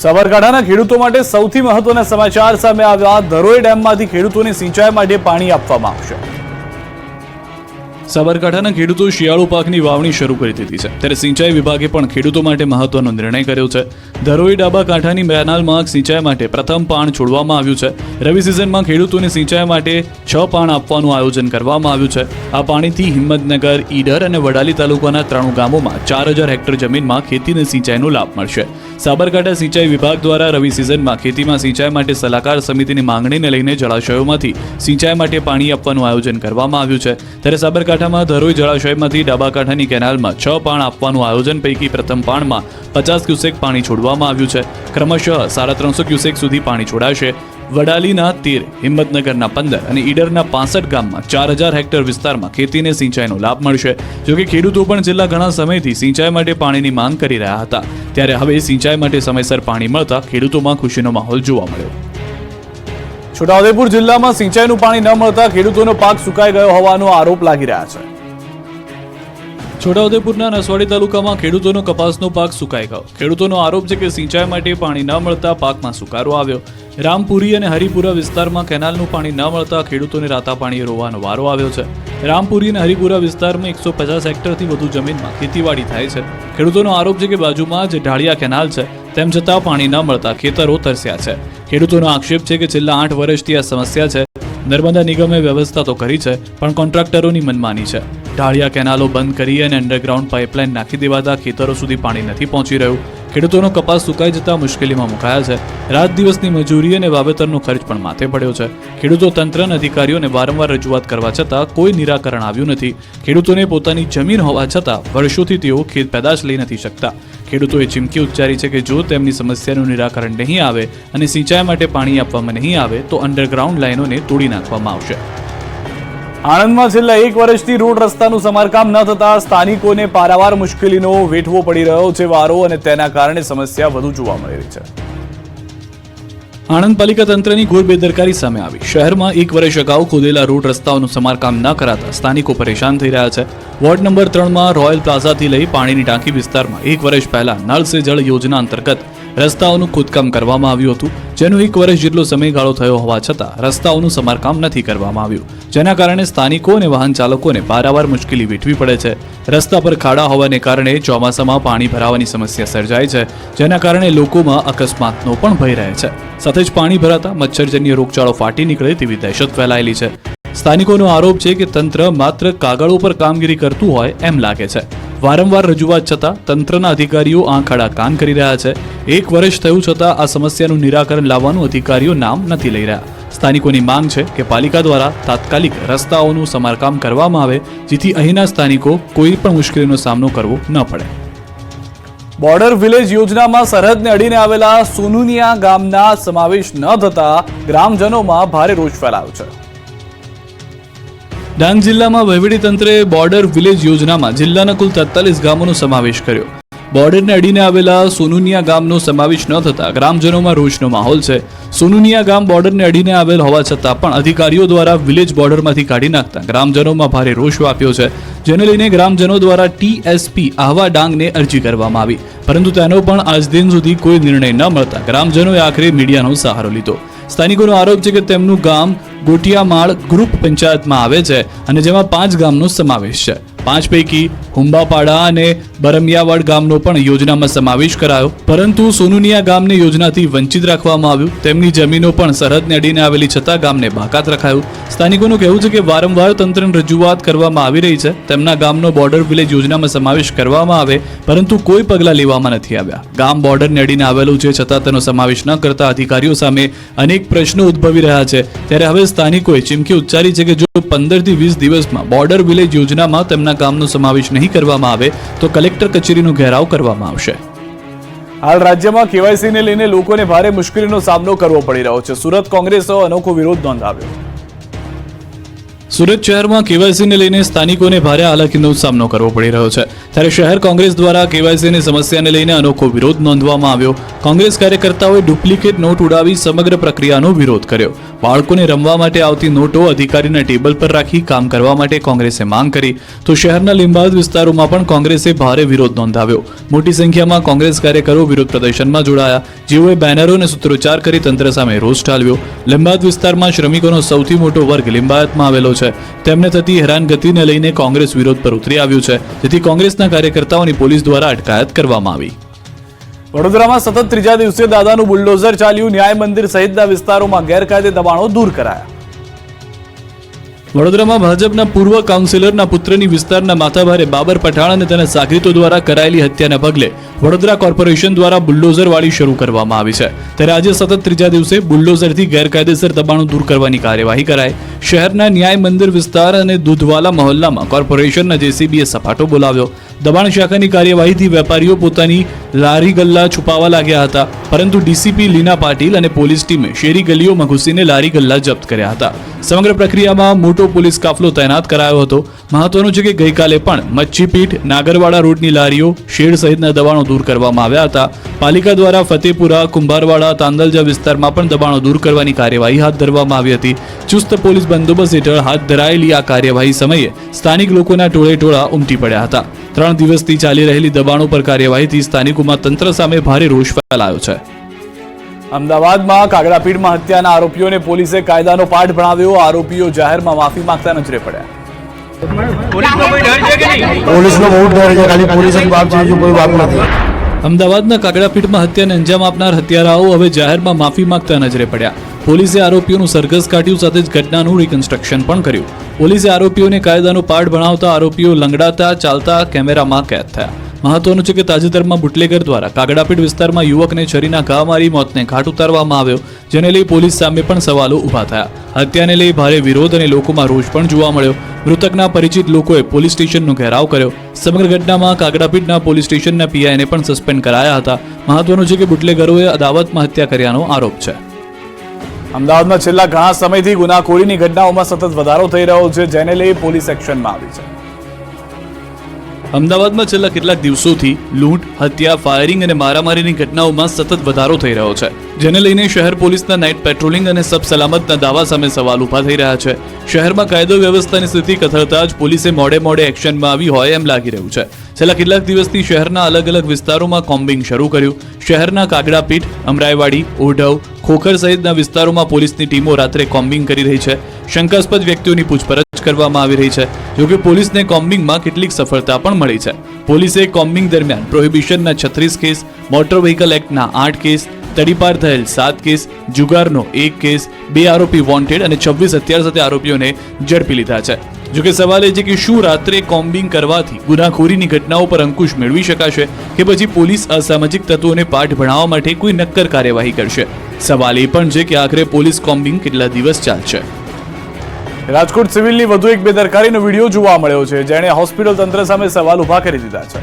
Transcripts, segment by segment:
સાબરકાંઠાના ખેડૂતો માટે સૌથી મહત્વના સમાચાર સામે આવ્યા। ધરોઈ ડેમમાંથી ખેડૂતોને સિંચાઈ માટે પાણી આપવામાં આવશે। સાબરકાંઠાના ખેડૂતો શિયાળુ પાકની વાવણી શરૂ કરી દીધી છે, ત્યારે સિંચાઈ વિભાગે પણ ખેડૂતો માટે મહત્વનો નિર્ણય કર્યો છે। ધરોઈ ડાબા કાંઠાની કેનાલમાં સિંચાઈ માટે પ્રથમ પાણ છોડવામાં આવ્યું છે। રવિ સિઝનમાં ખેડૂતોને સિંચાઈ માટે 6 પાણ આપવાનું આયોજન કરવામાં આવ્યું છે। આ પાણીથી હિંમતનગર, ઈડર અને વડાલી તાલુકાના 3 ગામોમાં 4000 હેક્ટર જમીનમાં ખેતીને સિંચાઈનો લાભ મળશે। સાબરકાંઠા સિંચાઈ વિભાગ દ્વારા રવિ સિઝનમાં ખેતીમાં સિંચાઈ માટે સલાહકાર સમિતિની માંગણીને લઈને જળાશયોમાંથી સિંચાઈ માટે પાણી આપવાનું આયોજન કરવામાં આવ્યું છે। ત્યારે સાબરકાંઠામાં ધરોઈ જળાશયમાંથી ડાબા કાંઠાની કેનાલમાં 6 પાણ આપવાનું આયોજન પૈકી પ્રથમ પાણમાં 50 ક્યુસેક પાણી છોડવામાં આવ્યું છે। ક્રમશઃ 350 ક્યુસેક સુધી પાણી છોડાશે। વડાલીના 13, હિંમતનગરના 15 અને ઈડરના 65 ગામમાં 4000 હેક્ટર વિસ્તારમાં ખેતીને સિંચાઈનો લાભ મળશે। જોકે ખેડૂતો પણ છેલ્લા ઘણા સમયથી સિંચાઈ માટે પાણીની માંગ કરી રહ્યા હતા, ત્યારે હવે સિંચાઈ માટે સમયસર પાણી મળતા ખેડૂતોમાં ખુશીનો માહોલ જોવા મળ્યો। છોટાઉદેપુર જિલ્લામાં સિંચાઈનું પાણી ન મળતા ખેડૂતોનો પાક સુકાઈ ગયો હોવાનો આરોપ લાગી રહ્યા છે। છોટાઉદેપુરના નસવાડી તાલુકામાં ખેડૂતોનો કપાસનો પાક સુકાઈ ગયો। ખેડૂતોનો આરોપ છે કે સિંચાઈ માટે પાણી ન મળતા પાકમાં સુકારો આવ્યો। રામપુરી અને હરિપુરા વિસ્તારમાં કેનાલનું પાણી ન મળતા ખેડૂતોને રાતા પાણીએ રોવાનો વારો આવ્યો છે। રામપુરી અને હરિપુરા વિસ્તારમાં 150 હેક્ટરથી વધુ જમીનમાં ખેતીવાડી થાય છે। ખેડૂતોનો આરોપ છે કે બાજુમાં જ ઢાળિયા કેનાલ છે, તેમ છતાં પાણી ન મળતા ખેતરો તરસ્યા છે। ખેડૂતોનો આક્ષેપ છે કે છેલ્લા 8 વર્ષથી આ સમસ્યા છે। નર્મદા નિગમે વ્યવસ્થા તો કરી છે, પણ કોન્ટ્રાક્ટરોની મનમાની છે। ઢાળિયા કેનાલો બંધ કરી અને અંડરગ્રાઉન્ડ પાઇપલાઇન નાખી દેવાતા ખેતરો સુધી પાણી નથી પહોંચી રહ્યું। ખેડૂતોનો કપાસ સુકાઈ જતા મુશ્કેલીમાં મુકાયા છે। રાત દિવસની મજૂરી અને વાવેતરનો ખર્ચ પણ માથે પડ્યો છે। ખેડૂતો તંત્ર અને અધિકારીઓને વારંવાર રજૂઆત કરવા છતાં કોઈ નિરાકરણ આવ્યું નથી। ખેડૂતોને પોતાની જમીન હોવા છતાં વર્ષોથી તેઓ ખેત પેદાશ લઈ નથી શકતા। ખેડૂતોએ ચીમકી ઉચ્ચારી છે કે જો તેમની સમસ્યાનું નિરાકરણ નહીં આવે અને સિંચાઈ માટે પાણી આપવામાં નહીં આવે તો અંડરગ્રાઉન્ડ લાઇનોને તોડી નાખવામાં આવશે। આણંદમાં છેલ્લા 1 વર્ષથી રોડ રસ્તાનું સમારકામ ન થતા સ્થાનિકોને પારાવાર મુશ્કેલીનો વેઠવો પડી રહ્યો છે વારો, અને તેના કારણે સમસ્યા વધુ જોવા મળી રહી છે। આણંદ પાલિકા તંત્રની ઘોર બેદરકારી સામે આવી। શહેરમાં 1 વર્ષ અગાઉ ખોદેલા રોડ રસ્તાઓનું સમારકામ ન કરાતા સ્થાનિકો પરેશાન થઈ રહ્યા છે। વોર્ડ નંબર 3માં રોયલ પ્લાઝાથી લઈ પાણીની ટાંકી વિસ્તારમાં 1 વર્ષ પહેલા નળ સે જળ યોજના અંતર્ગત રસ્તાઓનું ખોદકામ કરવામાં આવ્યું હતું, જેનો 1 વર્ષ જેટલો સમયગાળો થયો હોવા છતાં રસ્તાઓનું સમારકામ નથી કરવામાં આવ્યું, જેના કારણે સ્થાનિકો અને વાહન ચાલકોને પારાવાર મુશ્કેલી વેઠવી પડે છે। રસ્તા પર ખાડા હોવાને કારણે ચોમાસામાં પાણી ભરાવાની સમસ્યા સર્જાય છે, જેના કારણે લોકોમાં અકસ્માતનો પણ ભય રહે છે। સાથે જ પાણી ભરાતા મચ્છરજન્ય રોગચાળો ફાટી નીકળે તેવી દહેશત ફેલાયેલી છે। સ્થાનિકોનો આરોપ છે કે તંત્ર માત્ર કાગળ ઉપર કામગીરી કરતું હોય એમ લાગે છે। વારંવાર રજૂઆત છતાં તંત્રના અધિકારીઓ આંખ આડા કાન કરી રહ્યા છે। 1 વર્ષ થયું છતાં આ સમસ્યાનું નિરાકરણ લાવવાનું અધિકારીઓ નામ નથી લઈ રહ્યા। સ્થાનિકોની માંગ છે કે પાલિકા દ્વારા તાત્કાલિક રસ્તાઓનું સમારકામ કરવામાં આવે, જેથી અહીંના સ્થાનિકો કોઈ પણ મુશ્કેલીનો સામનો કરવો ન પડે। બોર્ડર વિલેજ યોજનામાં સરહદને અડીને આવેલા સોનુનિયા ગામના સમાવેશ ન થતા ગ્રામજનોમાં ભારે રોષ ફેલાયો છે। ડાંગ જિલ્લામાં વહીવટીતંત્રે બોર્ડર વિલેજ યોજનામાં જિલ્લાના કુલ 43 ગામોનો સમાવેશ કર્યો। બોર્ડરને અડીને આવેલા સોનુનિયા ગામનો સમાવેશ ન થતા ગ્રામજનોમાં રોષનો માહોલ છે। સોનુનિયા ગામ બોર્ડરને અડીને આવેલ હોવા છતાં પણ અધિકારીઓ દ્વારા વિલેજ બોર્ડરમાંથી કાઢી નાખતા ગ્રામજનોમાં ભારે રોષ વ્યાપ્યો છે, જેને લઈને ગ્રામજનો દ્વારા TSP આહવા ડાંગને અરજી કરવામાં આવી, પરંતુ તેનો પણ આજ દિન સુધી કોઈ નિર્ણય ન મળતા ગ્રામજનોએ આખરે મીડિયાનો સહારો લીધો। સ્થાનિકોનો આરોપ છે કે તેમનું ગામ ગોટિયામાળ ગ્રુપ પંચાયતમાં આવે છે અને જેમાં 5 ગામનો સમાવેશ છે। 5 પૈકી હુંબાપાડા અને બરમિયાવાડ ગામનો પણ યોજનામાં સમાવેશ કરાયો, પરંતુ સોનુનિયા ગામને યોજનાથી વંચિત રાખવામાં આવ્યું। તેમની જમીનો પણ સરહદને અડીને આવેલી છતાં ગામને બાકાત રખાયું। સ્થાનિકોનું કહેવું છે કે વારંવાર તંત્રને રજૂઆત કરવામાં આવી રહી છે, તેમના ગામનો બોર્ડર વિલેજ યોજનામાં સમાવેશ કરવામાં આવે, પરંતુ કોઈ પગલાં લેવામાં નથી આવ્યા। ગામ બોર્ડરને અડીને આવેલું છે છતાં તેનો સમાવેશ ન કરતા અધિકારીઓ સામે અનેક પ્રશ્નો ઉદ્ભવી રહ્યા છે। ત્યારે હવે સ્થાનિકોએ ચીમકી ઉચ્ચારી છે કે જો 15 થી 20 દિવસમાં બોર્ડર વિલેજ યોજનામાં તેમના ગામનો સમાવેશ નહીં કરવામાં આવે તો કલેક્ટર કચેરીનો ઘેરાવ કરવામાં આવશે। હાલ રાજ્યમાં કેવાયસીને લઈને લોકોને ભારે મુશ્કેલીનો સામનો કરવો પડી રહ્યો છે। સુરત કોંગ્રેસે અનોખો વિરોધ નોંધાવ્યો। સુરત શહેરમાં કેવાયસીને લઈને સ્થાનિકોને ભારે હાલાકીનો સામનો કરવો પડી રહ્યો છે, ત્યારે શહેર કોંગ્રેસ દ્વારા કેવાયસીની સમસ્યાને લઈને અનોખો વિરોધ નોંધવામાં આવ્યો. કોંગ્રેસ કાર્યકર્તાઓએ ડુપ્લિકેટ નોટ ઉડાવી સમગ્ર પ્રક્રિયાનો વિરોધ કર્યો. બાળકોને રમવા માટે આવતી નોટો અધિકારીના ટેબલ પર રાખી કામ કરવા માટે કોંગ્રેસે માંગ કરી, તો શહેરના લીંબાયત વિસ્તારોમાં પણ કોંગ્રેસે ભારે વિરોધ નોંધાવ્યો. મોટી સંખ્યામાં કોંગ્રેસ કાર્યકરો વિરોધ પ્રદર્શનમાં જોડાયા, જેઓએ બેનરો અને સૂત્રોચ્ચાર કરી તંત્ર સામે રોષ ઠાલવ્યો. લીંબાયત વિસ્તારમાં શ્રમિકોનો સૌથી મોટો વર્ગ લીંબાયતમાં આવેલો છે. તેમને થતી હેરાનગતિને લઈને કોંગ્રેસ વિરોધ પર ઉતરી આવ્યું છે, જેથી કોંગ્રેસના કાર્યકર્તાઓની પોલીસ દ્વારા અટકાયત કરવામાં આવી. વડોદરામાં સતત ત્રીજા દિવસે દાદાનું બુલડોઝર ચાલ્યું. ન્યાય મંદિર સહિતના વિસ્તારોમાં ગેરકાયદે દબાણો દૂર કરાયા. વડોદરામાં ભાજપના પૂર્વ કાઉન્સિલરના પુત્રની વિસ્તારના માથાભારે બાબર પઠાણ અને તેના સાગરીતો દ્વારા કરાયેલી હત્યાના પગલે વડોદરા કોર્પોરેશન દ્વારા બુલડોઝર વાળી શરૂ કરવામાં આવી છે. ત્યારે આજે સતત ત્રીજા દિવસે બુલડોઝરથી ગેરકાયદેસર દબાણો દૂર કરવાની કાર્યવાહી કરાઈ. શહેરના ન્યાય મંદિર વિસ્તાર અને દૂધવાલા મહોલ્લામાં કોર્પોરેશનના જેસીબીએ સપાટો બોલાવ્યો. દબાણ શાખાની કાર્યવાહીથી વેપારીઓ પોતાની લારી ગલ્લા છુપાવવા લાગ્યા હતા, પરંતુ ડીસીપી લીના પાટીલ અને પોલીસ ટીમે શેરી ગલીઓમાં ઘૂસીને લારી ગલ્લા જપ્ત કર્યા હતા. સમગ્ર પ્રક્રિયામાં મોટો પોલીસ કાફલો તૈનાત કરાયો હતો. મહત્વનું છે કે ગઈકાલે પણ મચ્છીપીઠ, નાગરવાડા રોડની લારીઓ, શેડ સહિતના દબાણો દૂર કરવામાં આવ્યા હતા. પાલિકા દ્વારા ફતેપુરા, કુંભારવાડા, તાંદલજા વિસ્તારમાં પણ દબાણો દૂર કરવાની કાર્યવાહી હાથ ધરવામાં આવી હતી. ચુસ્ત પોલીસ બંદોબસ્ત હેઠળ હાથ ધરાયેલી આ કાર્યવાહી સમયે સ્થાનિક લોકોના ટોળે ઉમટી પડ્યા હતા. 3 દિવસથી ચાલી રહેલી દબાણો પર કાર્યવાહીથી સ્થાનિકોમાં તંત્ર સામે ભારે રોષ ફેલાયો છે. અમદાવાદમાં કાગડાપીઠમાં હત્યાના આરોપીઓને પોલીસે કાયદાનો પાઠ ભણાવ્યો. આરોપીઓ જાહેરમાં માફી માંગતા નજરે પડ્યા. પોલીસનો બહુ ડર છે, ખાલી પોલીસ જ બાપ છે, બીજું કોઈ બાપ નથી. અમદાવાદના કાગડાપીઠમાં હત્યાને અંજામ આપનાર હત્યારાઓ હવે જાહેરમાં માફી માંગતા નજરે પડ્યા. પોલીસે આરોપીઓનું સરઘસ કાઢ્યું, સાથે જ ઘટનાનું રિકન્સ્ટ્રક્શન પણ કર્યું. પોલીસે આરોપીઓને કાયદાનો પાઠ ભણાવતા આરોપીઓ લંગડાતા ચાલતા કેમેરામાં કેદ થયા. મહત્વનું છે કે તાજેતરમાં બુટલેગર દ્વારા કાગડાપીઠ વિસ્તારમાં યુવકને છરીના ઘા મારી મોતને ઘાટ ઉતારવામાં આવ્યો, જેને લઈ પોલીસ સામે પણ સવાલો ઊભા થયા. હત્યાને લઈ ભારે વિરોધ અને લોકોમાં રોષ પણ જોવા મળ્યો. મૃતકના પરિચિત લોકોએ પોલીસ સ્ટેશનનો ઘેરાવ કર્યો. સમગ્ર ઘટનામાં કાગડાપીઠના પોલીસ સ્ટેશનના પીઆઈને પણ સસ્પેન્ડ કરાયા હતા. મહત્વનું છે કે બુટલેગરોએ અદાવતમાં હત્યા કર્યાનો આરોપ છે. અમદાવાદમાં છેલ્લા ઘણા સમયથી ગુનાખોરીની ઘટનાઓમાં સતત વધારો થઈ રહ્યો છે, જેને લઈ પોલીસ એક્શનમાં આવી છે. અમદાવાદમાં છેલ્લા કેટલાક દિવસોથી લૂંટ, હત્યા, ફાયરિંગ અને મારામારીની ઘટનાઓમાં સતત વધારો થઈ રહ્યો છે, જેને લઈને શહેર પોલીસના નાઇટ પેટ્રોલિંગ અને સબ સલામતના દાવા સામે સવાલ ઊભા થઈ રહ્યા છે. શહેરમાં કાયદો વ્યવસ્થાની સ્થિતિ કથળતા જ પોલીસે મોડે એક્શનમાં આવી હોય એમ લાગી રહ્યું છે. છેલ્લા કેટલાક દિવસથી શહેરના અલગ અલગ વિસ્તારોમાં કોમ્બિંગ શરૂ કર્યું. શહેરના કાગડાપીઠ, અમરાઈવાડી, ઓઢવ, ખોખર સહિતના વિસ્તારોમાં પોલીસની ટીમો રાત્રે કોમ્બિંગ કરી રહી છે. શંકાસ્પદ વ્યક્તિઓની પૂછપરછ કરવામાં આવી રહી છે. જોકે પોલીસને કોમ્બિંગમાં કેટલીક સફળતા પણ મળી છે. પોલીસે કોમ્બિંગ દરમિયાન પ્રોહિબિશનના 36 કેસ, મોટર વ્હીકલ એક્ટના 8 કેસ, તડીપાર થયેલ 7 કેસ, જુગારનો 1 કેસ, 2 આરોપી વોન્ટેડ અને 26 હત્યા સાથે આરોપીઓને ઝડપી લીધા છે. જોકે સવાલ એ છે કે શું રાત્રે કોમ્બિંગ કરવાથી ગુનાખોરીની ઘટનાઓ પર અંકુશ મેળવી શકાશે કે પછી પોલીસ અસામાજિક તત્વોને પાઠ ભણાવવા માટે કોઈ નક્કર કાર્યવાહી કરશે? સવાલ એ પણ છે કે આખરે પોલીસ કોમ્બિંગ કેટલા દિવસ ચાલશે. રાજકોટ સિવિલની વધુ એક બેદરકારીનો વિડીયો જોવા મળ્યો છે, જેણે હોસ્પિટલ તંત્ર સામે સવાલ ઊભા કરી દીધા છે.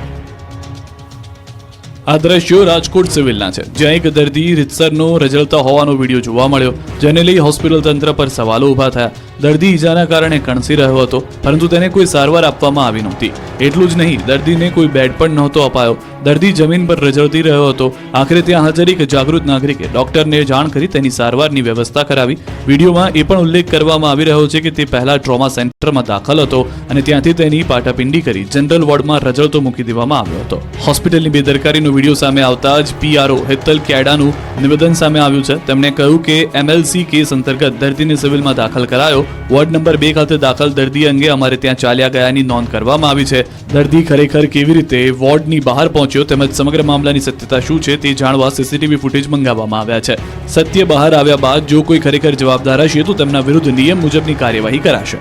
આ દ્રશ્યો રાજકોટ સિવિલના છે, જ્યાં એક દર્દી રીતસરનો રઝળતા હોવાનો વિડીયો જોવા મળ્યો, જેને લઈ હોસ્પિટલ તંત્ર પર સવાલો ઊભા થયા. દર્દી ઈજાના કારણે કણસી રહ્યો હતો, પરંતુ તેને કોઈ સારવાર આપવામાં આવી નહોતી. એટલું જ નહીં, દર્દીને કોઈ બેડ પણ નહોતો અપાયો. દર્દી જમીન પર રઝળતી રહ્યો હતો. આખરે ત્યાં હાજર એક જાગૃત નાગરિકે ડોક્ટરને જાણ કરી તેની સારવારની વ્યવસ્થા કરાવી. વિડીયોમાં એ પણ ઉલ્લેખ કરવામાં આવી રહ્યો છે કે તે પહેલા ટ્રોમા સેન્ટરમાં દાખલ હતો અને ત્યાંથી તેની પાટાપિંડી કરી જનરલ વોર્ડમાં રઝળતો મૂકી દેવામાં આવ્યો હતો. હોસ્પિટલની બેદરકારીનો વિડીયો સામે આવતા જ પીઆરઓ હેતલ કેડાનું નિવેદન સામે આવ્યું છે. તેમણે કહ્યું કે એમએલસી કેસ અંતર્ગત દર્દીને સિવિલમાં દાખલ કરાયો. વોર્ડ નંબર 2 ખાતે દાખલ દર્દી અંગે અમારે ત્યાં ચાલ્યા ગયાની નોંધ કરવામાં આવી છે. દર્દી ખરેખર કેવી રીતે વોર્ડની બહાર પહોંચ્યો તેમજ સમગ્ર મામલાની સત્યતા શું છે તે જાણવા સીસીટીવી ફૂટેજ મંગાવવામાં આવ્યા છે. સત્ય બહાર આવ્યા બાદ જો કોઈ ખરેખર જવાબદાર હશે તો તેમના વિરુદ્ધ નિયમ મુજબની કાર્યવાહી કરાશે.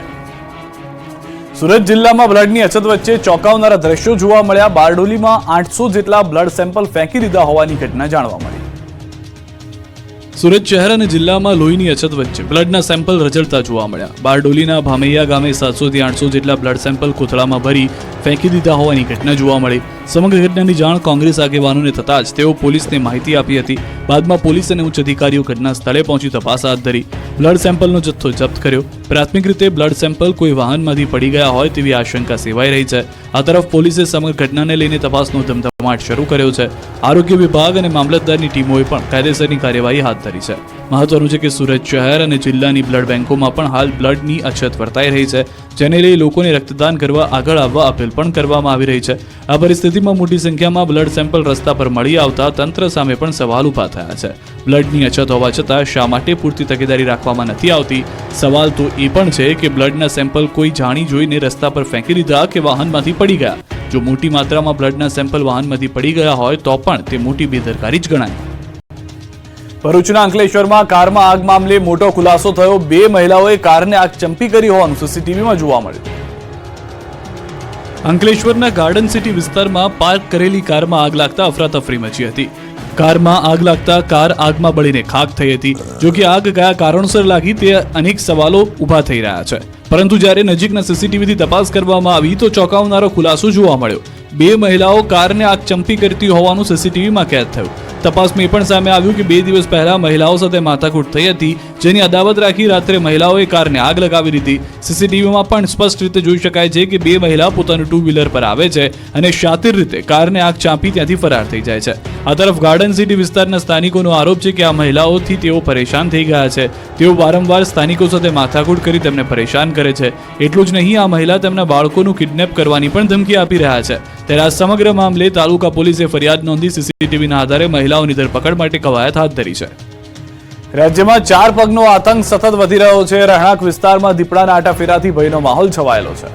સુરત જિલ્લામાં બ્લડની અછત વચ્ચે ચોંકાવનારા દ્રશ્યો જોવા મળ્યા. બારડોલીમાં 800 જેટલા બ્લડ સેમ્પલ ફેંકી દીધા હોવાની ઘટના જાણવા મળી. સુરત શહેર અને જિલ્લામાં લોહીની અછત વચ્ચે બ્લડના સેમ્પલ રઝળતા જોવા મળ્યા. બારડોલીના ભામૈયા ગામે 700 થી 800 જેટલા બ્લડ સેમ્પલ કોથળામાં ભરી ફેંકી દીધા હોવાની ઘટના જોવા મળી. સમગ્ર ઘટનાની જાણ કોંગ્રેસ આગેવાનોને થતાં જ તેઓ પોલીસને માહિતી આપી હતી. બાદમાં પોલીસ અને ઉચ્ચ અધિકારીઓ ઘટના સ્થળે પહોંચી તપાસ હાથ ધરી. બ્લડ સેમ્પલનો જથ્થો જપ્ત કર્યો. પ્રાથમિક રીતે બ્લડ સેમ્પલ કોઈ વાહનમાંથી પડી ગયા હોય તેવી આશંકા સેવાઈ રહી છે. આ તરફ પોલીસે સમગ્ર ઘટનાને લઈને તપાસનો ધમધમાટ શરૂ કર્યો છે. આરોગ્ય વિભાગ અને મામલતદારની ટીમોએ પણ કાયદેસરની કાર્યવાહી હાથ ધરી છે. મહત્વનું છે કે સુરત શહેર અને જિલ્લાની બ્લડ બેંકોમાં પણ હાલ બ્લડની અછત વર્તાઈ રહી છે, જેને લઈ લોકોને રક્તદાન કરવા આગળ આવવા અપીલ પણ કરવામાં આવી રહી છે. આ પરિસ્થિતિમાં મોટી સંખ્યામાં બ્લડ સેમ્પલ રસ્તા પર મળી આવતા તંત્ર સામે પણ સવાલ ઊભા થયા છે. બ્લડની અછત હોવા છતાં શા માટે પૂરતી તકેદારી રાખવામાં નથી આવતી? સવાલ તો એ પણ છે કે બ્લડના સેમ્પલ કોઈ જાણી જોઈને રસ્તા પર ફેંકી દીધા કે વાહનમાંથી પડી ગયા. જો મોટી માત્રામાં બ્લડના સેમ્પલ વાહનમાંથી પડી ગયા હોય તો પણ તે મોટી બેદરકારી જ ગણાય. ભરૂચના અંકલેશ્વરમાં કારમાં આગ મામલે મોટો ખુલાસો થયો. 2 મહિલાઓએ કારને આગ ચંપી કરી હોવાનું સીસીટીવીમાં જોવા મળ્યું. અંકલેશ્વરના ગાર્ડન સિટી વિસ્તારમાં પાર્ક કરેલી કારમાં આગ લાગતા અફરાતફરી મચી હતી. કારમાં આગ લાગતા કાર આગમાં બળીને ખાખ થઈ હતી. જો કે આગ કયા કારણોસર લાગી તે અનેક સવાલો ઊભા થઈ રહ્યા છે. પરંતુ જ્યારે નજીકના સીસીટીવીથી તપાસ કરવામાં આવી તો ચોંકાવનારો ખુલાસો જોવા મળ્યો. 2 મહિલાઓ કારને આગ ચંપી કરતી હોવાનું સીસીટીવીમાં કેદ થયું. તપાસમાં એ પણ સામે આવ્યું કે 2 દિવસ પહેલા મહિલાઓ સાથે માથાકૂટ થઈ હતી, જેની અદાવત રાખી રાત્રે મહિલાઓએ કારને આગ લગાવી દીધી. સીસીટીવીમાં પણ સ્પષ્ટ રીતે જોઈ શકાય છે કે 2 મહિલા પોતાનું 2 વ્હીલર પર આવે છે અને શાતિર રીતે કારને આગ ચાંપી ત્યાંથી ફરાર થઈ જાય છે. આ તરફ ગાર્ડન સિટી વિસ્તારના સ્થાનિકોનો આરોપ છે કે આ મહિલાઓથી તેઓ પરેશાન થઈ ગયા છે. તેઓ વારંવાર સ્થાનિકો સાથે માથાકૂટ કરી તેમને પરેશાન કરે છે. એટલું જ નહીં, આ મહિલા તેમના બાળકોનું કિડનેપ કરવાની પણ ધમકી આપી રહ્યા છે. ત્યારે આ સમગ્ર મામલે તાલુકા પોલીસે ફરિયાદ નોંધી સીસીટીવીના આધારે મહિલાઓની ધરપકડ માટે કવાયત હાથ ધરી છે. રાજ્યમાં 4 પગનો આતંક સતત વધી રહ્યો છે. રહેણાંક વિસ્તારમાં દીપડાના આટાફેરાથી ભયનો માહોલ છવાયેલો છે.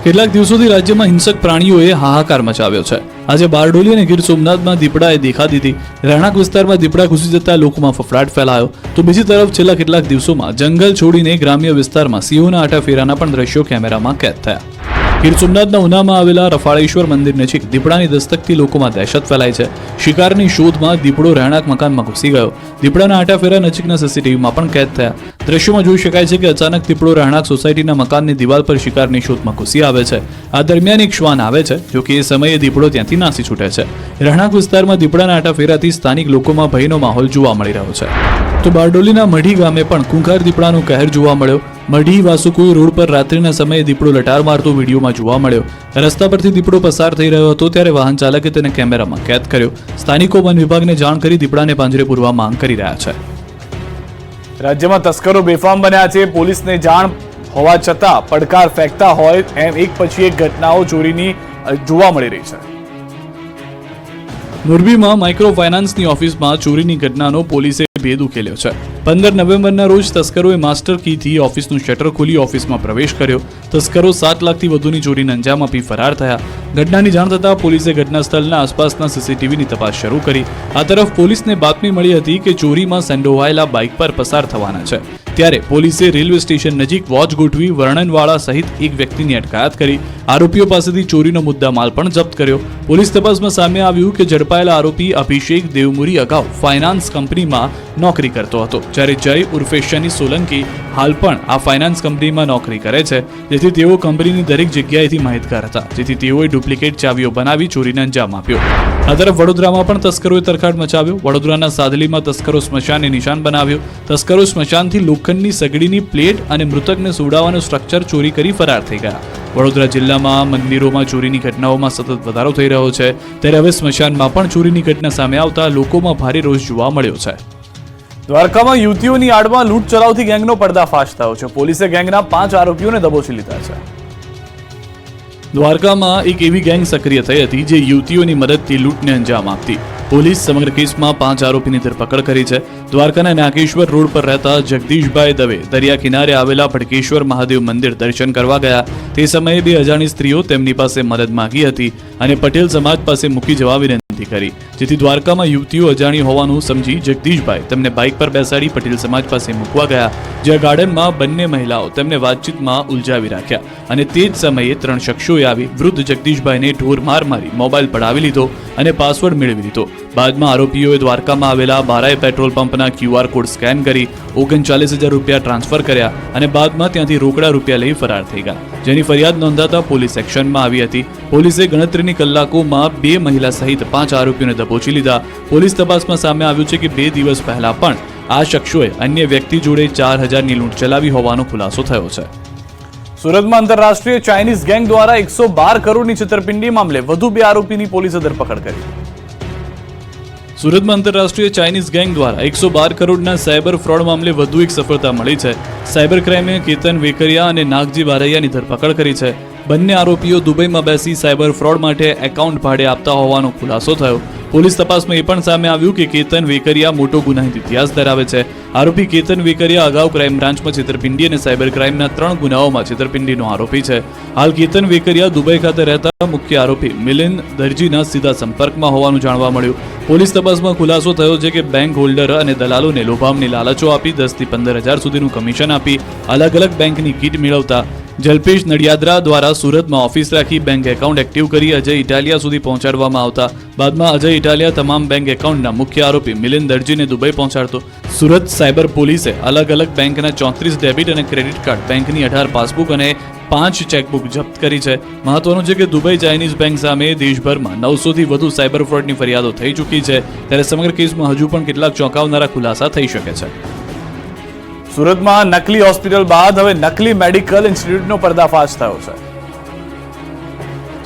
કેટલાક દિવસોથી રાજ્યમાં હિંસક પ્રાણીઓએ હાહાકાર મચાવ્યો છે. આજે બારડોલી અને ગીર સોમનાથમાં દીપડાએ દેખા દીધી. રહેણાંક વિસ્તારમાં દીપડા ઘૂસી જતા લોકોમાં ફફડાટ ફેલાયો. તો બીજી તરફ છેલ્લા કેટલાક દિવસોમાં જંગલ છોડીને ગ્રામ્ય વિસ્તારમાં સિંહોના આટાફેરાના પણ દ્રશ્યો કેમેરામાં કેદ થયા. ગીર સોમનાથના ઉનામાં આવેલા રફાળેશ્વર મંદિર નજીક દીપડાની દસ્તકથી લોકોમાં દહેશત ફેલાઈ છે. શિકારની શોધમાં દીપડો રહેણાંક મકાનમાં ઘૂસી ગયો. દીપડાના આટાફેરા નજીકના સીસીટીવીમાં પણ કેદ થયા. દ્રશ્યોમાં જોઈ શકાય છે કે અચાનક દીપડો રહેણાંક સોસાયટીના મકાનની દિવાલ પર શિકારની શોધમાં ઘૂસી આવે છે. આ દરમિયાન એક શ્વાન આવે છે, જો કે એ સમયે દીપડો ત્યાંથી નાસી છૂટે છે. રહેણાંક વિસ્તારમાં દીપડાના આટાફેરાથી સ્થાનિક લોકોમાં ભયનો માહોલ જોવા મળી રહ્યો છે. તો બારડોલીના મઢી ગામે પણ ખૂંખાર દીપડાનો કહેર જોવા મળ્યો. મઢી વાસુકુઈ રોડ પર રાત્રિના સમયે દીપડો લટાર મારતો વિડીયોમાં જોવા મળ્યો. રસ્તા પરથી દીપડો પસાર થઈ રહ્યો હતો ત્યારે વાહન ચાલકે તેને કેમેરામાં કેદ કર્યો. સ્થાનિકો વન વિભાગને જાણ કરી દીપડાને પાંજરે પૂરવા માંગ કરી રહ્યા છે. રાજ્યમાં તસ્કરો બેફામ બન્યા છે. પોલીસને જાણ હોવા છતાં પડકાર ફેંકતા હોય એમ એક પછી એક ઘટનાઓ ચોરીની જોવા મળી રહી છે. મોરબીમાં માઇક્રો ફાઇનાન્સની ઓફિસમાં ચોરીની ઘટનાનો પોલીસે ભેદ ઉકેલ્યો છે. 15 નવેમ્બરના રોજ તસ્કરોએ માસ્ટર કીથી ઓફિસનું શટર ખોલી ઓફિસમાં પ્રવેશ કર્યો. તસ્કરો 7 લાખથી વધુની ચોરીને અંજામ આપી ફરાર થયા. ઘટનાની જાણ થતાં પોલીસે ઘટના સ્થળના આસપાસના સીસીટીવીની તપાસ શરૂ કરી. આ તરફ પોલીસને બાતમી મળી હતી કે ચોરીમાં સંડોવાયેલા બાઇક પર પસાર થવાના છે. ત્યારે પોલીસે રેલવે સ્ટેશન નજીક વોચ ગોઠવી વર્ણનવાળા સહિત એક વ્યક્તિની અટકાયત કરી. આરોપીઓ પાસેથી ચોરીનો મુદ્દામાલ પણ જપ્ત કર્યો. પોલીસ તપાસમાં સામે આવ્યું કે ઝડપાયેલા આરોપી અભિષેક દેવમુરી અગાઉ ફાઇનાન્સ કંપનીમાં નોકરી કરતો હતો, જ્યારે જય ઉર્ફે શની સોલંકી હાલ પણ આ ફાઇનાન્સ કંપનીમાં નોકરી કરે છે. જેથી તેઓ કંપનીની દરેક જગ્યાએથી માહિતગાર હતા, જેથી તેઓએ ડુપ્લિકેટ ચાવીઓ બનાવી ચોરીને અંજામ આપ્યો. આ તરફ વડોદરામાં પણ તસ્કરોએ તરખાટ મચાવ્યો. વડોદરાના સાદલીમાં તસ્કરો સ્મશાનને નિશાન બનાવ્યો. તસ્કરો સ્મશાનથી લોખંડની સગડીની પ્લેટ અને મૃતકને સુવડાવવાનું સ્ટ્રક્ચર ચોરી કરી ફરાર થઈ ગયા. વડોદરા જિલ્લામાં મંદિરોમાં ચોરીની ઘટનાઓમાં સતત વધારો થઈ રહ્યો છે. ત્યારે હવે સ્મશાનમાં પણ ચોરીની ઘટના સામે આવતા લોકોમાં ભારે રોષ જોવા મળ્યો છે. દ્વારકામાં યુવતીઓની આડમાં લૂંટ ચલાવતી ગેંગનો પર્દાફાશ થયો છે. પોલીસે ગેંગના 5 આરોપીઓને દબોચી લીધા છે. દ્વારકામાં એક એવી ગેંગ સક્રિય થઈ હતી જે યુવતીઓની મદદથી લૂંટને અંજામ આપતી. પોલીસ સમગ્ર કેસમાં 5 આરોપીની ધરપકડ કરી છે. દ્વારકાના નાગેશ્વર રોડ પર રહેતા જગદીશભાઈ દવે દરિયા કિનારે આવેલા ભડકેશ્વર મહાદેવ મંદિર દર્શન કરવા ગયા. તે સમયે 2 અજાણી સ્ત્રીઓ તેમની પાસે મદદ માંગી હતી અને પટેલ સમાજ પાસે મૂકી જવા વિનંતી કરી. જેથી દ્વારકામાં યુવતીઓ અજાણી હોવાનું સમજી જગદીશભાઈ તેમને બાઇક પર બેસાડી પટેલ સમાજ પાસે મૂકવા ગયા, જ્યાં ગાર્ડનમાં બંને મહિલાઓ તેમને વાતચીતમાં ઉલઝાવી રાખ્યા અને તે જ સમયે 3 શખ્સોએ આવી વૃદ્ધ જગદીશભાઈને ઢોર માર મારી મોબાઈલ પડાવી લીધો અને પાસવર્ડ મેળવી લીધો. બાદમાં આરોપીઓએ દ્વારકામાં આવેલા બારાએ પેટ્રોલ પંપના QR કોડ સ્કેન કરી 39,000 રૂપિયા ટ્રાન્સફર કર્યા અને બાદમાં ત્યાંથી રોકડા રૂપિયા લઈ ફરાર થઈ ગયા, જેની ફરિયાદ નોંધાતા પોલીસ એક્શનમાં આવી હતી. પોલીસે ગણતરીની કલાકોમાં 2 મહિલા સહિત 5 આરોપીઓને દબોચી લીધા. પોલીસ તપાસમાં સામે આવ્યું છે કે 2 દિવસ પહેલા પણ આ શખ્સોએ અન્ય વ્યક્તિ જોડે 4,000ની લૂંટ ચલાવી હોવાનો ખુલાસો થયો છે. સુરતમાં આંતરરાષ્ટ્રીય ચાઇનીઝ ગેંગ દ્વારા 112 કરોડની છેતરપિંડી મામલે વધુ 2 આરોપીની પોલીસે ધરપકડ કરી. સુરતમાં આંતરરાષ્ટ્રીય ચાઇનીઝ ગેંગ દ્વારા 112 કરોડના સાયબર ફ્રોડ મામલે વધુ એક સફળતા મળી છે. સાયબર ક્રાઇમે કેતન વેકરિયા અને નાગજી બારૈયાની ધરપકડ કરી છે. બંને આરોપીઓ દુબઈમાં બેસી સાયબર ફ્રોડ માટે એકાઉન્ટ ભાડે આપતા હોવાનો ખુલાસો થયો. પોલીસ તપાસમાં એ પણ સામે આવ્યું કે કેતન વેકરિયા મોટો ગુનાહિત ઇતિહાસ ધરાવે છે. આરોપી કેતન વેકરિયા અગાઉ ક્રાઇમ બ્રાન્ચમાં છેતરપિંડી અને સાયબર ક્રાઇમના 3 ગુનાઓમાં છેતરપિંડીનો આરોપી છે. હાલ કેતન વેકરિયા દુબઈ ખાતે રહેતા મુખ્ય આરોપી મિલિંદ દરજીના સીધા સંપર્કમાં હોવાનું જાણવા મળ્યું. પોલીસ તપાસમાં ખુલાસો થયો છે કે બેંક હોલ્ડર અને દલાલોને લોભામણી લાલચો આપી 10 થી 15,000 સુધીનું કમિશન આપી અલગ અલગ બેંકની કીટ મેળવતા જલ્પેશ નડિયાદરા દ્વારા સુરતમાં ઓફિસ રાખી બેંક એકાઉન્ટ એક્ટિવ કરી અજય ઇટાલિયા સુધી પહોંચાડવામાં આવતા બાદમાં અજય ઇટાલિયા તમામ બેંક એકાઉન્ટના મુખ્ય આરોપી મિલિંદ દરજીને દુબઈ પહોંચાડતો. સુરત સાયબર પોલીસે અલગ અલગ બેંકના 34 ડેબિટ અને ક્રેડિટ કાર્ડ, બેંકની 18 પાસબુક અને 5 ચેકબુક જપ્ત કરી છે. મહત્વનું છે કે દુબઈ ચાઇનીઝ બેંક સામે દેશભરમાં 900 થી વધુ સાયબર ફ્રોડની ફરિયાદો થઈ ચૂકી છે, ત્યારે સમગ્ર કેસમાં હજુ પણ કેટલાક ચોંકાવનારા ખુલાસા થઈ શકે છે. સુરતમાં નકલી હોસ્પિટલ બાદ હવે નકલી મેડિકલ ઇન્સ્ટિટ્યૂટનો પર્દાફાશ થયો છે.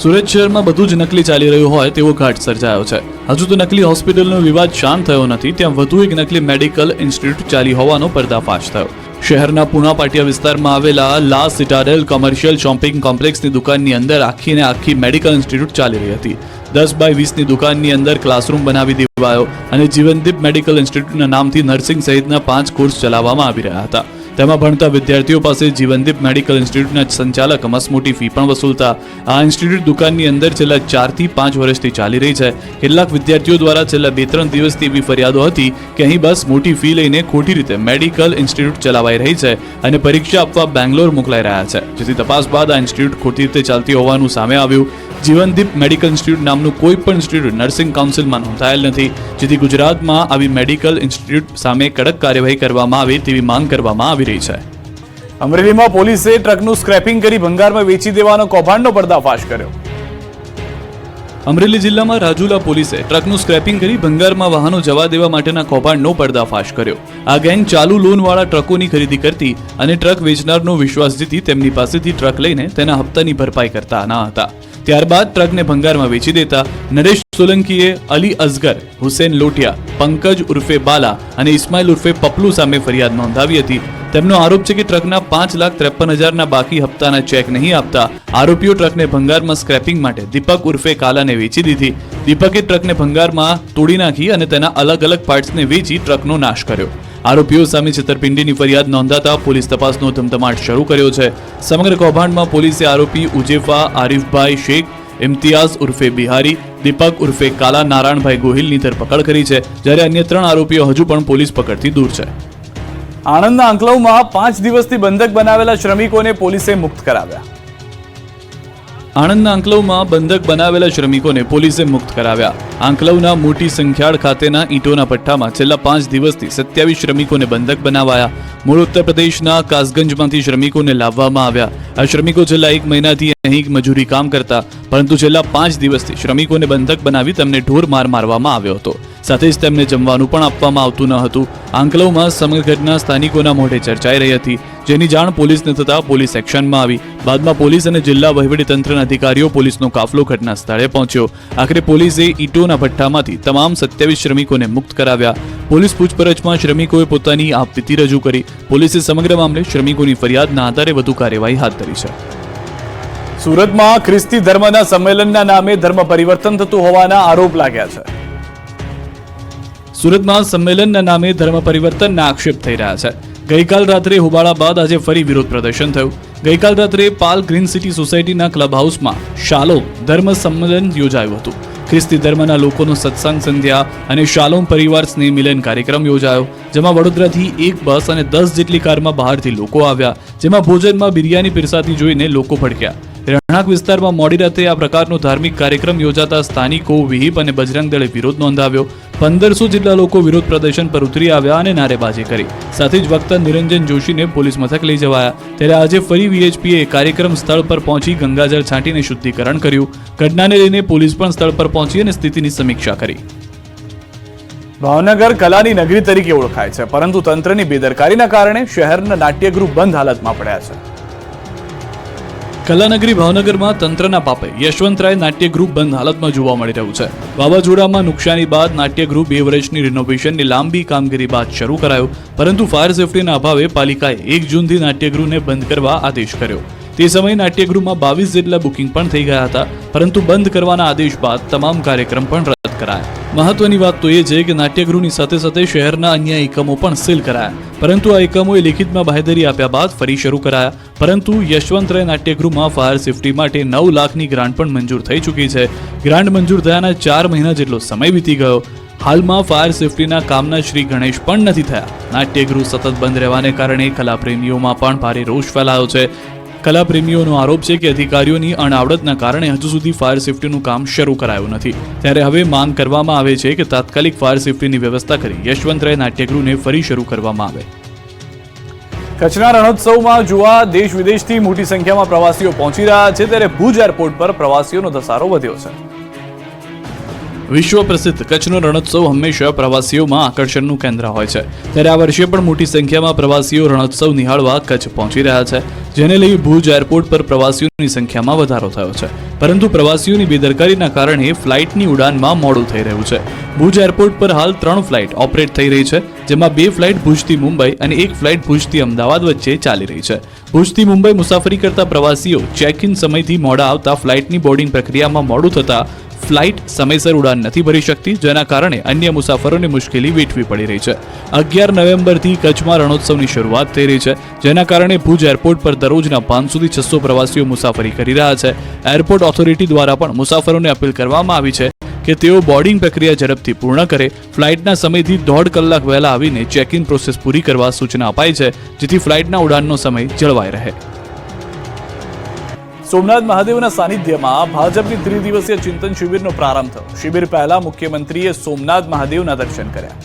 સુરત શહેરમાં બધું જ નકલી ચાલી રહ્યું હોય તેવો ઘાટ સર્જાયો છે. હજુ તો નકલી હોસ્પિટલનો વિવાદ શાંત થયો નથી, ત્યાં વધુ એક નકલી મેડિકલ ઇન્સ્ટિટ્યૂટ ચાલી હોવાનો પર્દાફાશ થયો. શહેરના પુણા પાટિયા વિસ્તારમાં આવેલા લા સિટાડેલ કોમર્શિયલ શોપિંગ કોમ્પ્લેક્સની દુકાનની અંદર આખીને આખી મેડિકલ ઇન્સ્ટિટ્યૂટ ચાલી રહી હતી. 10x20ની દુકાનની અંદર ક્લાસરૂમ બનાવી દેવાયો અને જીવનદીપ મેડિકલ ઇન્સ્ટિટ્યૂટના નામથી નર્સિંગ સહિતના 5 કોર્સ ચલાવવામાં આવી રહ્યા હતા. તેમાં ભણતા વિદ્યાર્થીઓ પાસે જીવનદીપ મેડિકલ ઇન્સ્ટિટ્યૂટના સંચાલક મસમોટી ફી પણ વસૂલતા. આ ઇન્સ્ટિટ્યૂટ દુકાનની અંદર છેલ્લા 4 થી 5 વર્ષથી ચાલી રહી છે. કેટલાક વિદ્યાર્થીઓ દ્વારા છેલ્લા 2-3 દિવસથી એવી ફરિયાદો હતી કે અહીં બસ મોટી ફી લઈને ખોટી રીતે મેડિકલ ઇન્સ્ટિટ્યૂટ ચલાવાઈ રહી છે અને પરીક્ષા આપવા બેંગ્લોર મોકલાઈ રહ્યા છે, જેથી તપાસ બાદ આ ઇન્સ્ટિટ્યૂટ ખોટી રીતે ચાલતી હોવાનું સામે આવ્યું. જીવનદીપ મેડિકલ ઇન્સ્ટિટ્યૂટ નામનું કોઈ પણ ઇન્સ્ટિટ્યૂટ નર્સિંગ કાઉન્સિલમાં નોંધાયેલ નથી, જેથી ગુજરાતમાં આવી મેડિકલ ઇન્સ્ટિટ્યૂટ સામે કડક કાર્યવાહી કરવામાં આવે તેવી માંગ કરવામાં આવી રહી છે. અમરેલીમાં પોલીસે ટ્રકનું સ્ક્રેપિંગ કરી ભંગારમાં વેચી દેવાનો કૌભાંડનો પર્દાફાશ કર્યો. અમરેલી જિલ્લામાં રાજુલા પોલીસે ટ્રકનું સ્ક્રેપિંગ કરી ભંગારમાં વાહનો જવા દેવા માટેના કૌભાંડનો પર્દાફાશ કર્યો. આ ગેંગ ચાલુ લોનવાળા ટ્રકોની ખરીદી કરતી અને ટ્રક વેચનારનો વિશ્વાસ જીતી તેમની પાસેથી ટ્રક લઈને તેના હપ્તાની ભરપાઈ કરતા ન હતા. ત્યારબાદ ટ્રકને ભંગારમાં વેચી દેતા નરેશ સોલંકીએ અલી અસગર, હુસેન લોટિયા, પંકજ ઉર્ફે બાલા અને ઇસ્માઇલ ઉર્ફે પપલુ સામે ફરિયાદ નોંધાવી હતી. તેમનો આરોપ છે કે ટ્રકના 5,53,000ના બાકી હપ્તાના ચેક નહીં આપતા આરોપીઓ ટ્રકને ભંગારમાં સ્ક્રેપિંગ માટે દીપક ઉર્ફે કાલાને વેચી દીધી. દીપકે ટ્રકને ભંગારમાં તોડી નાખી અને તેના અલગ અલગ પાર્ટ્સને વેચી ટ્રકનો નાશ કર્યો. આરોપીઓ સામે છેતરપિંડીની ફરિયાદ નોંધાતા પોલીસ તપાસનો ધમધમાટ શરૂ કર્યો છે. સમગ્ર કૌભાંડમાં પોલીસે આરોપી ઉજેફા આરિફભાઈ શેખ, ઇમ્તિયાઝ ઉર્ફે બિહારી, દીપક ઉર્ફે કાલા નારાયણભાઈ ગોહિલની ધરપકડ કરી છે, જ્યારે અન્ય 3 આરોપીઓ હજુ પણ પોલીસ પકડથી દૂર છે. આણંદના આંકલવમાં 5 દિવસથી બંધક બનાવેલા શ્રમિકોને પોલીસે મુક્ત કરાવ્યા. આણંદના આંકલવમાં બંધક બનાવેલા શ્રમિકોને પોલીસે મુક્ત કરાવ્યા. આંકલવના મોટી સંખ્યાળ ખાતેના ઈંટોના પટ્ટામાં છેલ્લા 5 દિવસથી 27 શ્રમિકોને બંધક બનાવાયા. મૂળ ઉત્તર પ્રદેશના કાસગંજમાંથી શ્રમિકોને લાવવામાં આવ્યા. આ શ્રમિકો છેલ્લા 1 મહિનાથી અહીં મજૂરી કામ કરતા, પરંતુ છેલ્લા 5 દિવસથી શ્રમિકોને બંધક બનાવી તેમને ઢોર માર મારવામાં આવ્યો હતો. સાથે જ તેમને જમવાનું પણ આપવામાં આવતું ન હતું. આંકલવમાં સમગ્ર ઘટના સ્થાનિકોના મોઢે ચર્ચાઈ રહી હતી, જેની જાણ પોલીસને થતાં પોલીસ એક્શનમાં આવી. બાદમાં પોલીસ અને જિલ્લા વહીવટીતંત્રના અધિકારીઓ પોલીસનો કાફલો ઘટના સ્થળે પહોંચ્યો. આખરે પોલીસે ઈંટોના ભઠ્ઠામાંથી તમામ 27 શ્રમિકોને મુક્ત કરાવ્યા. પોલીસ પૂછપરછમાં શ્રમિકોએ પોતાની આપવીતી રજૂ કરી. પોલીસે સમગ્ર મામલે શ્રમિકોની ફરિયાદના આધારે વધુ કાર્યવાહી હાથ ધરી છે. સુરતમાં ખ્રિસ્તી ધર્મના સંમેલનના નામે ધર્મ પરિવર્તન થતું હોવાના આરોપ લાગ્યા છે. સુરતમાં સંમેલનના નામે ધર્મ પરિવર્તનના આક્ષેપ થઈ રહ્યા છે. ગઈકાલ રાત્રે હોબાળા બાદ આજે ફરી વિરોધ પ્રદર્શન થયું. ગઈકાલ રાત્રે પાલ ગ્રીન સિટી સોસાયટીના ક્લબ હાઉસમાં શાલોમ ધર્મ સંમેલન યોજાયું હતું. ખ્રિસ્તી ધર્મના લોકોનો સત્સંગ સંધ્યા અને શાલોમ પરિવાર સ્નેહ મિલન કાર્યક્રમ યોજાયો, જેમાં વડોદરાથી 1 બસ અને 10 જેટલી કારમાં બહારથી લોકો આવ્યા, જેમાં ભોજનમાં બિરયાની પીરસાતી જોઈને લોકો ભડક્યા. રહેણાંક વિસ્તારમાં મોડી રાતે આ પ્રકારનો ધાર્મિક કાર્યક્રમ યોજાતા સ્થાનિકો, વિહિપ અને બજરંગ દળે વિરોધ નોંધાવ્યો. 1500 જેટલા લોકો વિરોધ પ્રદર્શન પર ઉતરી આવ્યા અને નારેબાજી કરી. સાથે જ વક્તા નિરંજન જોશીને પોલીસ મથક લઈ જવાયા. ત્યારે આજે ફરી વીએચપીએ કાર્યક્રમ સ્થળ પર પહોંચી ગંગાજળ છાંટીને શુદ્ધિકરણ કર્યું. ઘટનાને લઈને પોલીસ પણ સ્થળ પર પહોંચી અને સ્થિતિની સમીક્ષા કરી. ભાવનગર કલાની નગરી તરીકે ઓળખાય છે, પરંતુ તંત્રની બેદરકારીના કારણે શહેરના નાટ્યગૃહ બંધ હાલતમાં પડ્યા છે. કલાનગરી ભાવનગરમાં તંત્રના પાપે યશવંતરાય નાટ્યગૃહ બંધ હાલતમાં જોવા મળી રહ્યું છે. વાવાઝોડામાં નુકસાની બાદ નાટ્યગૃહ 2 વર્ષની રિનોવેશનની લાંબી કામગીરી બાદ શરૂ કરાયું, પરંતુ ફાયર સેફટીના અભાવે પાલિકાએ 1 જૂનથી નાટ્યગૃહને બંધ કરવા આદેશ કર્યો. તે સમયે નાટ્યગૃહમાં 22 જેટલા બુકિંગ પણ થઈ ગયા હતા, પરંતુ બંધ કરવાના આદેશ બાદ તમામ કાર્યક્રમ પણ રદ કરાયા. મહત્વની વાત તો એ છે કે નાટ્યગૃહની સાથે સાથે શહેરના અન્ય એકમો પણ સીલ કરાયા, પરંતુ આ એકમોએ લેખિતમાં બાંહેધરી આપ્યા બાદ ફરી શરૂ કરાયા. પરંતુ યશવંતરાય નાટ્યગૃહમાં ફાયર સેફટી માટે 9 લાખની ગ્રાન્ટ પણ મંજૂર થઈ ચૂકી છે. ગ્રાન્ટ મંજૂર થયાના 4 મહિના જેટલો સમય વીતી ગયો. હાલમાં ફાયર સેફટીના કામના શ્રી ગણેશ પણ નથી થયા. નાટ્યગૃહ સતત બંધ રહેવાને કારણે કલાપ્રેમીઓમાં પણ ભારે રોષ ફેલાયો છે. કલાપ્રેમીઓનો આરોપ છે કે અધિકારીઓની અણાવડતના કારણે હજુ સુધી ફાયર સેફટીનું કામ શરૂ કરાયું નથી. ત્યારે હવે માંગ કરવામાં આવે છે કે તાત્કાલિક ફાયર સેફટીની વ્યવસ્થા કરી યશવંતરાય નાટ્યગૃહને ફરી શરૂ કરવામાં આવે. કચ્છના રણોત્સવમાં જોવા દેશ વિદેશથી મોટી સંખ્યામાં પ્રવાસીઓ પહોંચી રહ્યા છે, ત્યારે ભુજ એરપોર્ટ પર પ્રવાસીઓનો ધસારો વધ્યો છે. વિશ્વ પ્રસિદ્ધ કચ્છનો રણોત્સવ હંમેશા પ્રવાસીઓમાં આકર્ષણનું કેન્દ્ર હોય છે, ત્યારે આ વર્ષે પણ મોટી સંખ્યામાં પ્રવાસીઓ રણોત્સવ નિહાળવા કચ્છ પહોંચી રહ્યા છે, જેને લઈ ભુજ એરપોર્ટ પર પ્રવાસીઓની સંખ્યામાં વધારો થયો છે. પરંતુ પ્રવાસીઓની બેદરકારીના કારણે ફ્લાઇટની ઉડાનમાં મોડું થઈ રહ્યું છે. ભુજ એરપોર્ટ પર હાલ 3 ફ્લાઇટ ઓપરેટ થઈ રહી છે, જેમાં 2 ફ્લાઇટ ભુજથી મુંબઈ અને 1 ફ્લાઇટ ભુજથી અમદાવાદ વચ્ચે ચાલી રહી છે. ભુજથી મુંબઈ મુસાફરી કરતા પ્રવાસીઓ ચેક ઇન સમયથી મોડા આવતા ફ્લાઇટની બોર્ડિંગ પ્રક્રિયામાં મોડું થતા ફ્લાઇટ સમયસર ઉડાન નથી ભરી શકતી, જેના કારણે અન્ય મુસાફરોને મુશ્કેલી વેઠવી પડી રહી છે. 11 નવેમ્બરથી કચ્છમાં રણોત્સવની શરૂઆત થઈ રહી છે, જેના કારણે ભુજ એરપોર્ટ પર દરરોજના 500 થી 600 પ્રવાસીઓ મુસાફરી કરી રહ્યા છે. એરપોર્ટ ઓથોરિટી દ્વારા પણ મુસાફરોને અપીલ કરવામાં આવી છે કે તેઓ બોર્ડિંગ પ્રક્રિયા ઝડપથી પૂર્ણ કરે, ફ્લાઇટના સમયથી 1.5 કલાક વહેલા આવીને ચેક ઇન પ્રોસેસ પૂરી કરવા સૂચના અપાઈ છે, જેથી ફ્લાઇટના ઉડાનનો સમય જળવાઈ રહે. સોમનાથ મહાદેવના સાનિધ્યમાં ભાજપની 3 દિવસીય ચિંતન શિબિરનો પ્રારંભ થયો. શિબિર પહેલા મુખ્યમંત્રીએ સોમનાથ મહાદેવના દર્શન કર્યા.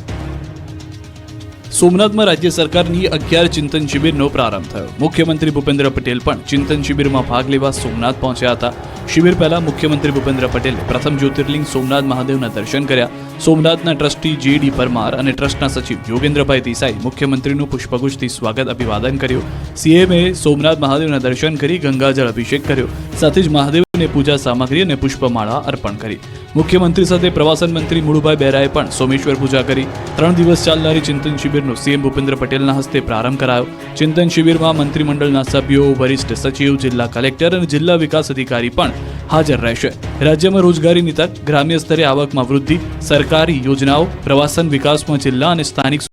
સોમનાથમાં રાજ્ય સરકારની 11 ચિંતન શિબિરનો પ્રારંભ થયો. મુખ્યમંત્રી ભૂપેન્દ્ર પટેલ પણ ચિંતન શિબિરમાં ભાગ લેવા સોમનાથ પહોંચ્યા હતા. શિબિર પહેલા મુખ્યમંત્રી ભૂપેન્દ્ર પટેલે પ્રથમ જ્યોતિર્લિંગ સોમનાથ મહાદેવના દર્શન કર્યા. સોમનાથના ટ્રસ્ટી જે.ડી. પરમાર અને ટ્રસ્ટના સચિવ યોગેન્દ્રભાઈ દેસાઈ મુખ્યમંત્રીનું પુષ્પગુચ્છથી સ્વાગત અભિવાદન કર્યું. સીએમએ સોમનાથ મહાદેવના દર્શન કરી ગંગાજળ અભિષેક કર્યો. સાથે જ મહાદેવને પૂજા સામગ્રી અને પુષ્પમાળા અર્પણ કરી. મુખ્યમંત્રી સાથે પ્રવાસન મંત્રી મુળુભાઈ બેરાએ પણ સોમેશ્વર પૂજા કરી. 3 દિવસ ચાલનારી ચિંતન શિબિરનો સીએમ ભૂપેન્દ્ર પટેલના હસ્તે પ્રારંભ કરાયો. ચિંતન શિબિરમાં મંત્રીમંડળના સભ્યો, વરિષ્ઠ સચિવ, જિલ્લા કલેક્ટર અને જિલ્લા વિકાસ અધિકારી પણ હાજર રહેશે. રાજ્યમાં રોજગારીની તક, ગ્રામ્ય સ્તરે આવકમાં વૃદ્ધિ, સરકારી યોજનાઓ, પ્રવાસન વિકાસમાં જિલ્લા અને સ્થાનિક